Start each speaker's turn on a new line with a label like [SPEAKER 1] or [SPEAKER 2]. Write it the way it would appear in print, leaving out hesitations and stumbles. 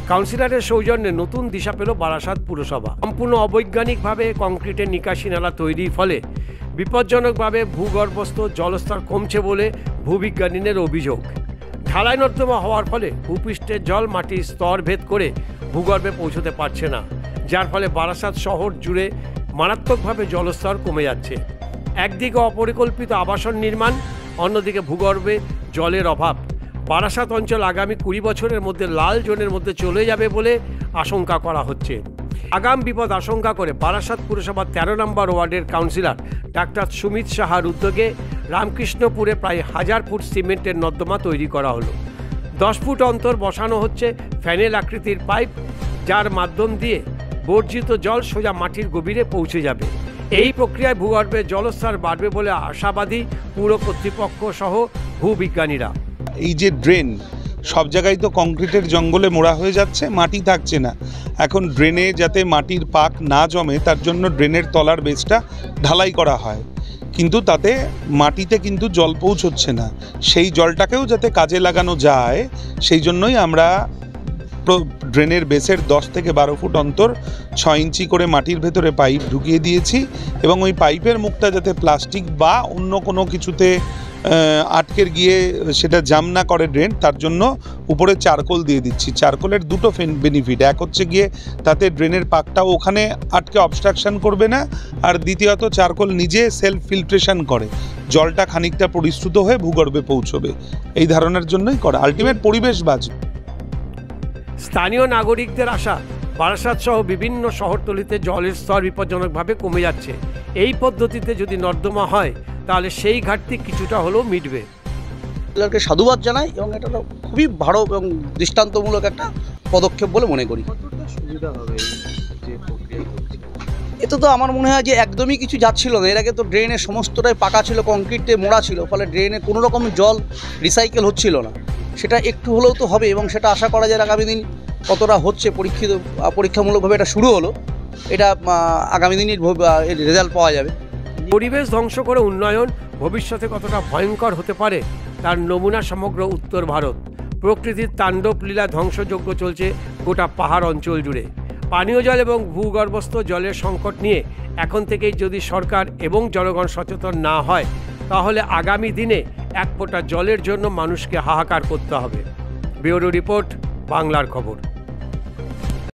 [SPEAKER 1] কাউন্সিলরের সৌজন্যে নতুন দিশা পেল বারাসাত পুরসভা। সম্পূর্ণ অবৈজ্ঞানিকভাবে কংক্রিটের নিকাশি নালা তৈরির ফলে বিপজ্জনকভাবে ভূগর্ভস্থ জলস্তর কমছে বলে ভূবিজ্ঞানীদের অভিযোগ। ঢালাই নর্দমা হওয়ার ফলে ভূপৃষ্ঠের জল মাটির স্তর ভেদ করে ভূগর্ভে পৌঁছতে পারছে না, যার ফলে বারাসাত শহর জুড়ে মারাত্মকভাবে জলস্তর কমে যাচ্ছে। একদিকে অপরিকল্পিত আবাসন নির্মাণ, অন্যদিকে ভূগর্ভে জলের অভাব। বারাসাত অঞ্চল আগামী 20 বছরের মধ্যে লাল জোনের মধ্যে চলে যাবে বলে আশঙ্কা করা হচ্ছে। আগাম বিপদ আশঙ্কা করে বারাসাত পুরসভার 13 নম্বর ওয়ার্ডের কাউন্সিলর ডাক্তার সুমিত সাহার উদ্যোগে রামকৃষ্ণপুরে প্রায় 1000 ফুট সিমেন্টের নর্দমা তৈরি করা হলো। 10 ফুট অন্তর বসানো হচ্ছে ফ্যানেল আকৃতির পাইপ, যার মাধ্যম দিয়ে বর্জিত জল সোজা মাটির গভীরে পৌঁছে যাবে। এই প্রক্রিয়ায় ভূগর্ভে জলস্তর বাড়বে বলে আশাবাদী পুর কর্তৃপক্ষ সহ ভূবিজ্ঞানীরা।
[SPEAKER 2] এই যে ড্রেন, সব জায়গায় তো কংক্রিটের জঙ্গলে মোড়া হয়ে যাচ্ছে, মাটি থাকছে না। এখন ড্রেনে যাতে মাটির পাক না জমে তার জন্য ড্রেনের তলার বেসটা ঢালাই করা হয়, কিন্তু তাতে মাটিতে কিন্তু জল পৌঁছচ্ছে না। সেই জলটাকেও যাতে কাজে লাগানো যায় সেই জন্যই আমরা ড্রেনের বেসের 10 থেকে 12 ফুট অন্তর 6 ইঞ্চি করে মাটির ভেতরে পাইপ ঢুকিয়ে দিয়েছি, এবং ওই পাইপের মুখটা যাতে প্লাস্টিক বা অন্য কোনো কিছুতে আটকে গিয়ে সেটা জাম না করে ড্রেন, তার জন্য উপরে চারকোল দিয়ে দিচ্ছি। চারকোলের দুটো বেনিফিট, এক হচ্ছে গিয়ে তাতে ড্রেনের পাকটাও ওখানে আটকে অবস্ট্রাকশন করবে না, আর দ্বিতীয়ত চারকোল নিজে সেলফ ফিল্ট্রেশন করে, জলটা খানিকটা পরিশ্রুত হয়ে ভূগর্ভে পৌঁছবে। এই ধারণার জন্যই করা, আলটিমেট পরিবেশ বাঁচবে।
[SPEAKER 1] স্থানীয় নাগরিকদের আশা, বারাসাত সহ বিভিন্ন শহরতলিতে জলের স্তর বিপজ্জনকভাবে কমে যাচ্ছে। এই পদ্ধতিতে যদি নর্দমা হয় তাহলে সেই ঘাটতি কিছুটা হলেও মিটবে।
[SPEAKER 3] সাধুবাদ জানাই, এবং এটা খুবই ভালো এবং দৃষ্টান্তমূলক একটা পদক্ষেপ বলে মনে করি। এতে তো আমার মনে হয় যে একদমই কিছু যাচ্ছিল না। এর আগে তো ড্রেনের সমস্তটাই পাকা ছিল, কংক্রিটে মোড়া ছিল, ফলে ড্রেনে কোনো রকম জল রিসাইকেল হচ্ছিল না। সেটা একটু হলেও তো হবে, এবং সেটা আশা করা যায় আগামী দিন কতটা হচ্ছে পরীক্ষামূলকভাবে এটা শুরু হলো, এটা আগামী দিনের রেজাল্ট পাওয়া যাবে।
[SPEAKER 1] পরিবেশ ধ্বংস করে উন্নয়ন ভবিষ্যতে কতটা ভয়ঙ্কর হতে পারে তার নমুনা সমগ্র উত্তর ভারত। প্রকৃতির তাণ্ডব লীলা ধ্বংসযজ্ঞ চলছে গোটা পাহাড় অঞ্চল জুড়ে। পানীয় জল এবং ভূগর্ভস্থ জলের সংকট নিয়ে এখন থেকেই যদি সরকার এবং জনগণ সচেতন না হয় তাহলে আগামী দিনে এক ফোঁটা জলের জন্য মানুষকে হাহাকার করতে হবে। ব্যুরো রিপোর্ট, বাংলার খবর।